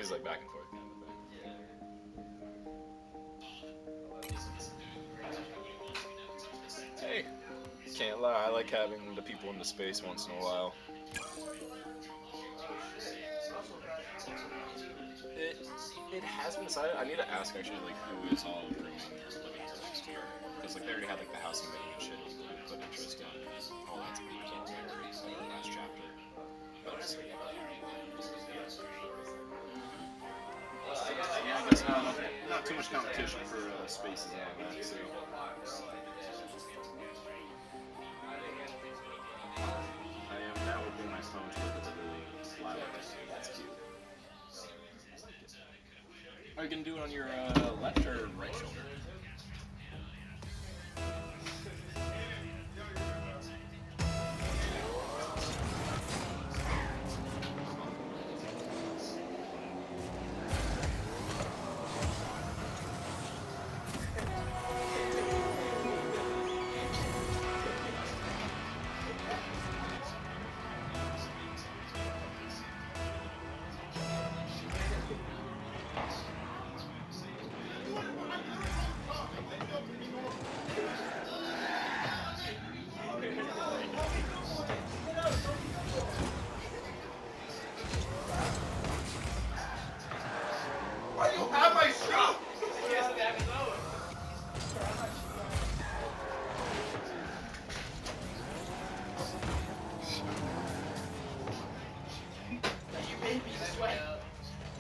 is like back and forth kind of thing. Hey, can't lie. I like having the people in the space once in a while. It has been decided. I need to ask actually like who is all rooming or living here next year, because like they already had like the housing meeting and shit. Put interest in all that's being done in the last chapter. But yeah, I guess not too much competition for spaces and all that. So. I am now opening my phone to look at the really live. That's cute. Are you gonna do it on your left or right shoulder? Why do you have my shot? You made me this way.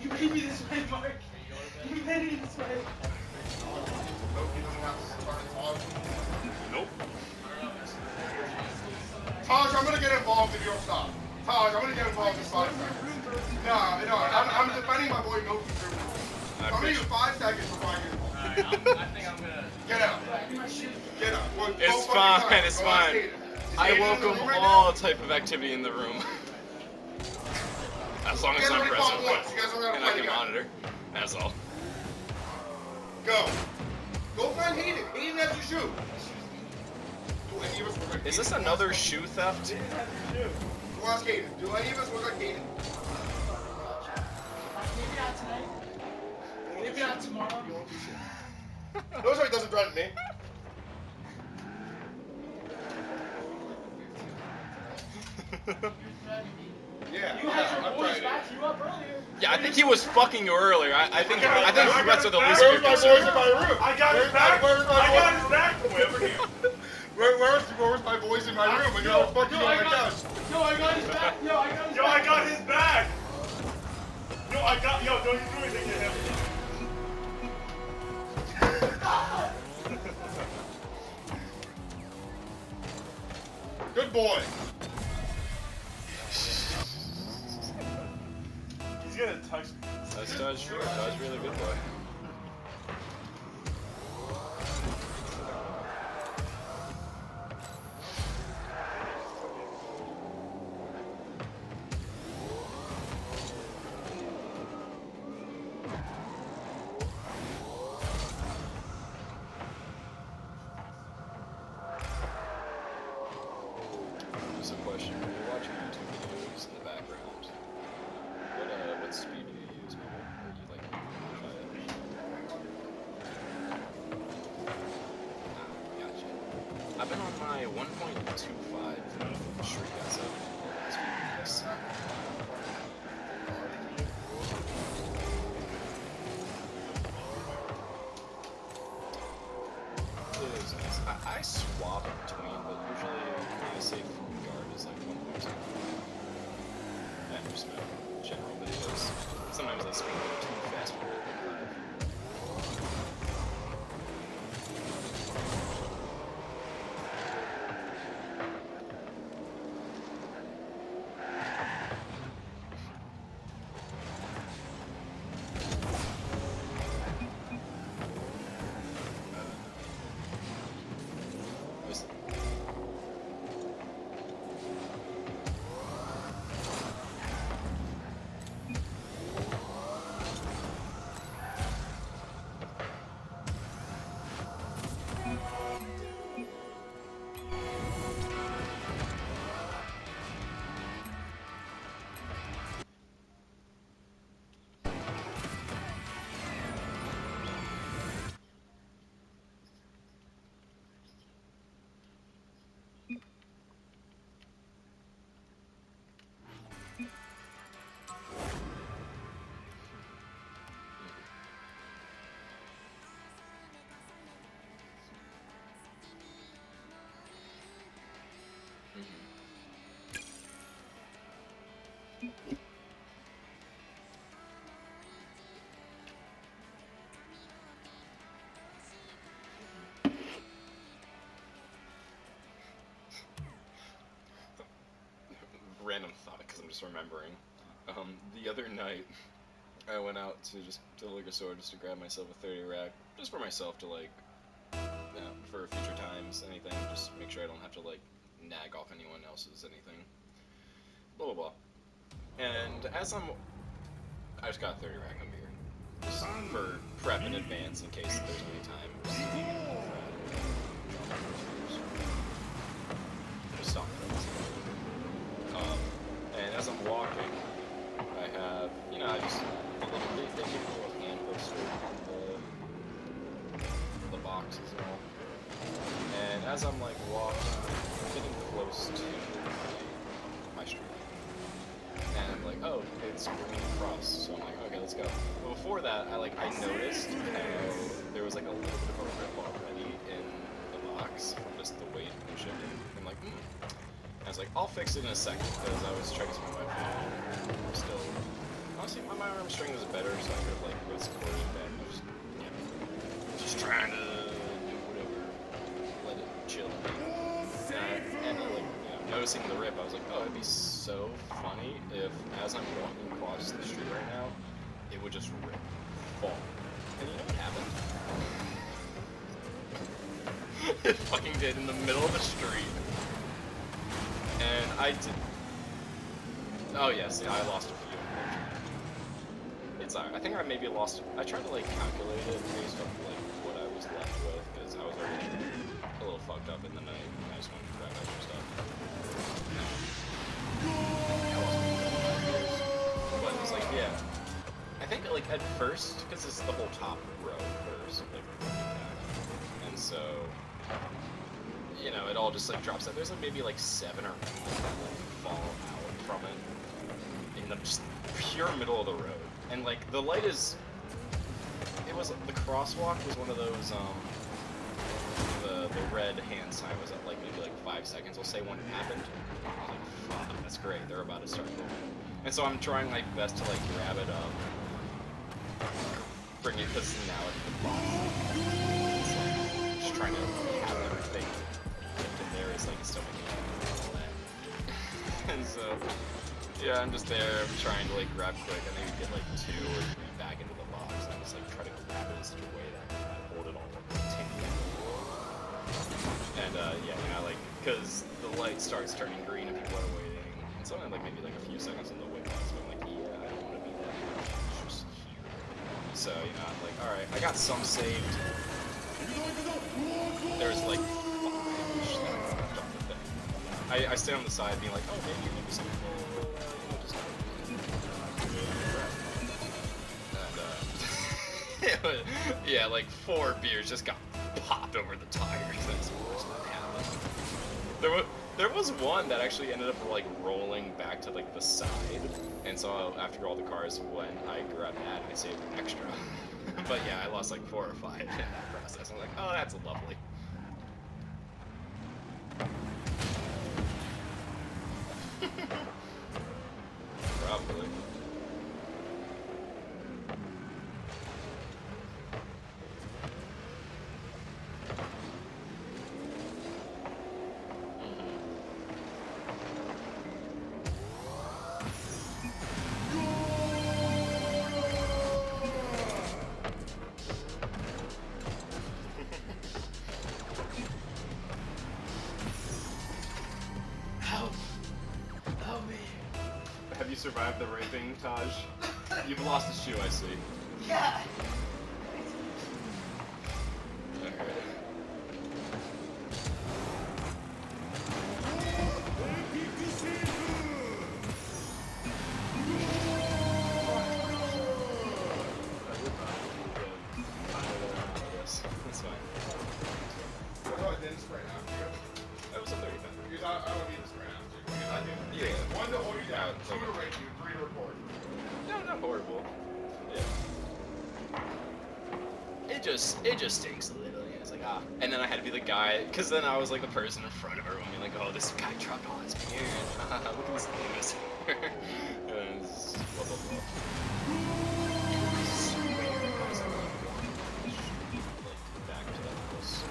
You made me this way, Mark. You made me this way. Nope. Taj, I'm gonna get involved if you don't stop. Taj, I'm gonna get involved in 5 seconds. No, I'm defending my boy Milky Drew. I'm gonna use 5 seconds before I get involved. I think I'm gonna Get out. Get out. Well, It's go fine. fucking time. It's Go fine. skate it. I Skate in the welcome room right all now. type of activity in the room. As long You as guys I'm already present, fought once. You guys don't gotta and I fight can again. monitor. That's all. Go. Go find Hayden. Hayden has your shoe. Do any of us look like Is this Hayden? another shoe theft? Go ask Hayden. Do any of us look like Hayden? Maybe not tonight. Maybe not tomorrow. Notice how he doesn't threaten me. Yeah. You had I'm your boys threatening. back you up earlier. Yeah, I think he was fucking you earlier. I think threats are the least of Where's your my boys concern. in my room? I got his back. Where's my I got boys? his back from over here. Where's my boys in my room? And you're fucking on my couch. Yo, I got his back. Yo, I got his Yo, back. I got his back. Yo, don't you do anything to him. Good boy. He's gonna touch me. That's Dodge true. Dodge really good boy. Just a question. When you're watching YouTube videos in the background, what speed do you use? Or do you like modify it? Gotcha. I've been on my 1.25 streak as of the last few weeks. It is nice. I swap between, but usually my safe guard is like 1.2. And just my general videos. Sometimes I speed too fast for 1.5. Just- Random thought, because I'm just remembering. The other night, I went out to the liquor store just to grab myself a 30 rack, just for myself to like, for future times, anything, just make sure I don't have to like nag off anyone else's anything. Blah blah blah. And as I just got a 30 rack of beer, just for prep in advance in case there's any time. Just stop. And as I'm walking, I have, I just, they give me a little hand poster on the boxes and all. And as I'm like walking, I'm getting close to my street. And I'm like, oh, it's going across. So I'm like, okay, let's go. But before that, I noticed there was like a little bit of a rip already in the box from just the weight and shifting. I'm like, I was like, I'll fix it in a second, because I was trying to my phone. Still, honestly, my arm string was better, so I could have like risk it back. I was just trying to do whatever, let it chill. And noticing the rip, I was like, oh, it'd be so funny if, as I'm walking across the street right now, it would just rip, fall. And you know what happened? It fucking did in the middle of the street. And I did. Oh yes, yeah, I lost a few. It's alright. I think I maybe lost. I tried to like calculate it based on like what I was left with, because I was already a little fucked up in the night, and I just wanted to grab extra stuff. But it's like, yeah. I think like at first, because it's the whole top row first, like, and so. It all just like drops out. There's like maybe like 7 or 8 that like fall out from it in the just pure middle of the road. And like the light is, the crosswalk was one of those the red hand sign was at like maybe like 5 seconds. I'll say when it happened. I was like, fuck, that's great. They're about to start moving. And so I'm trying my best to like grab it up, bring it, because now it's the box. Just trying to have everything. There is like still making all that. And so yeah, I'm just there, I'm trying to like grab quick and maybe get like 2 or 3 back into the box, and I'm just like trying to grab it in such a way that I hold it all up and like, because the light starts turning green and people are waiting, and so I'm like maybe like a few seconds in the wait box, but I'm like, yeah, I don't want to be that just here. So I'm like, alright, I got some saved. There's like I stay on the side being like, oh, maybe some people, just and, yeah, like 4 beers just got popped over the tires. That's the worst that happened. There was one that actually ended up like rolling back to like the side, and so after all the cars went, I grabbed that and I saved an extra. But yeah, I lost like 4 or 5 in that process. I'm like, oh, that's lovely. Probably. Have you survived the raping, Taj? You've lost a shoe, I see. Yeah. That's fine. I thought I didn't spray after you. That was a 30 Because I don't need to spray after you. Because I can. Yeah. 1 to hold you down, 2 Yeah, to rape you, 3 to record. No, not horrible. Yeah. It just stinks a little. Yeah, it's like, ah. And then I had to be the guy, because then I was like the person in front of everyone being like, oh, this guy dropped all his beer. Look at this loser. blah blah blah. Back to that house.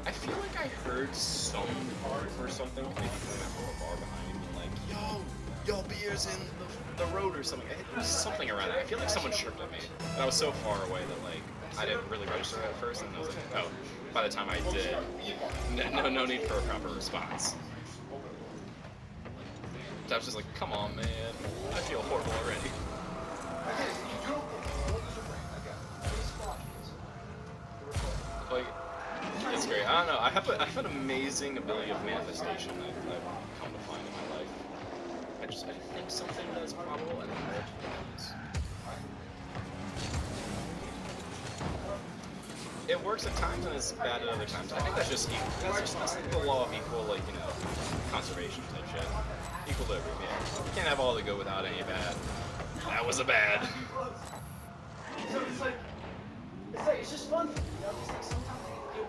I feel like I heard some part or something, maybe coming out from a bar behind me, like, yo, beer's in the road or something. It was something around that. I feel like someone chirped at me, but I was so far away that like I didn't really register at first, and I was like, oh. By the time I did, no need for a proper response. I was just like, come on, man, I feel horrible already. Like, it's great. I don't know. I have an amazing ability of manifestation that I've come to find in my life. I think something that is probable and then it happens. It works at times and it's bad at other times. I think that's just equal. That's the law of equal, like, you know, conservation type shit. Equilibrium, yeah. You can't have all the good without any bad. That was a bad. So it's just fun. You know, it's like sometimes you'll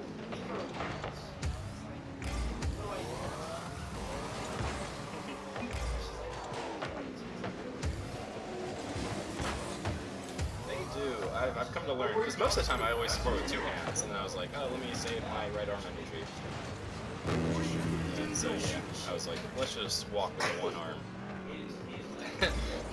I've come to learn, because most of the time I always score with two hands, and then I was like, oh, let me save my right arm energy. And so, yeah, I was like, let's just walk with one arm.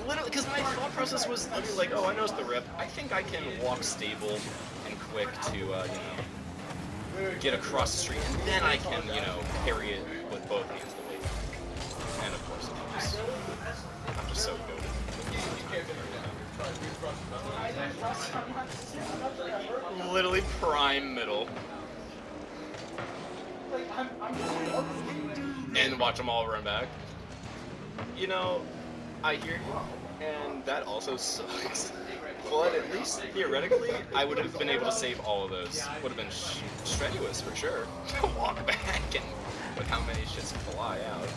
Literally, because my thought process was like, oh, I know the rip. I think I can walk stable and quick to, you know, get across the street, and then I can, you know, parry it with both hands the way. And of course, I'm just so good. Literally prime middle. And watch them all run back. You know, I hear you, and that also sucks. But at least theoretically, I would have been able to save all of those. Would have been strenuous for sure to walk back and with how many shits fly out.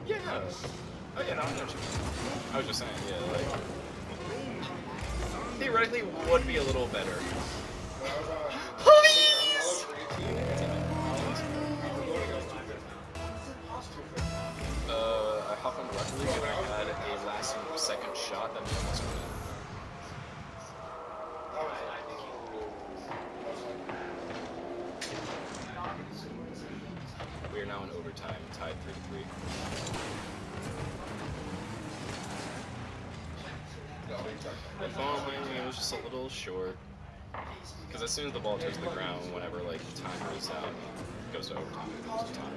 Yeah. Oh yeah, no, I know what you mean. I was just saying, yeah, like theoretically would be a little better. Please! I hopped on Rocket League and I had a last second shot that almost won it. We are now in overtime, tied 3-3. The phone it was just a little short. Because as soon as the ball touches the ground, whenever like the time runs out, it goes to overtime. It goes to time.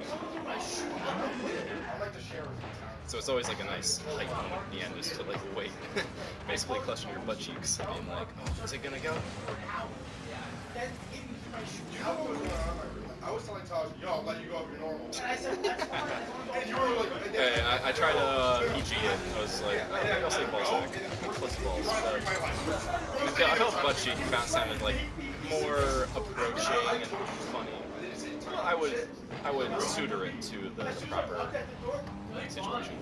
So it's always like a nice height moment at the end, just to like wait, basically clutching your butt cheeks, and being like, oh, is it gonna go? I was telling Taj, yo, I'll let you go if you're normal. And you were like, Hey, I tried to PG it. I was like, oh, maybe I'll say balls back. Close balls. But I felt butt cheek found sounded like more approaching and funny. Well, I would suitor it to the proper situation.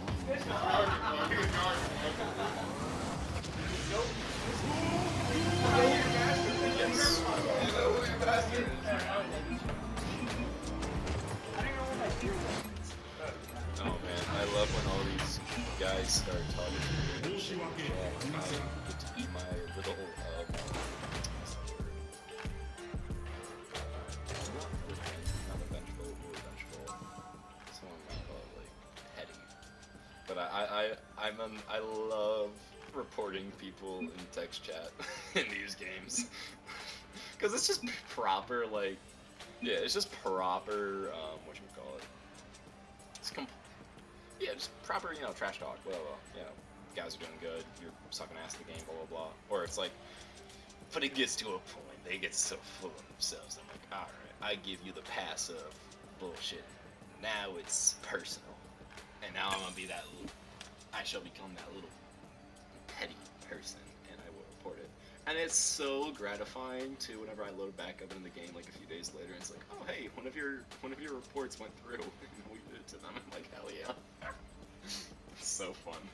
Yes. Oh man, I love when all these guys start talking to me. My little, not vengeful, more vengeful. Someone might call it like petty. But I love reporting people in text chat in these games. Cause it's just proper, like, yeah, it's just proper, whatchamacallit. It's yeah, just proper, you know, trash talk, blah, blah, you know, guys are doing good, you're sucking ass at the game, blah, blah, blah. Or it's like, but it gets to a point, they get so full of themselves, I'm like, alright, I give you the pass of bullshit, now it's personal, and now I'm gonna be that little, I shall become that little petty person, and I will report it. And it's so gratifying too whenever I load back up in the game like a few days later and it's like, oh hey, one of your reports went through and we did it to them. I'm like, hell yeah. It's so fun.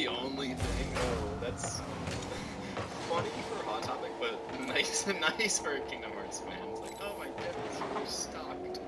the only thing. Oh, that's funny for Hot Topic, but nice for a Kingdom Hearts fan. It's like, oh my goodness, you're stocked.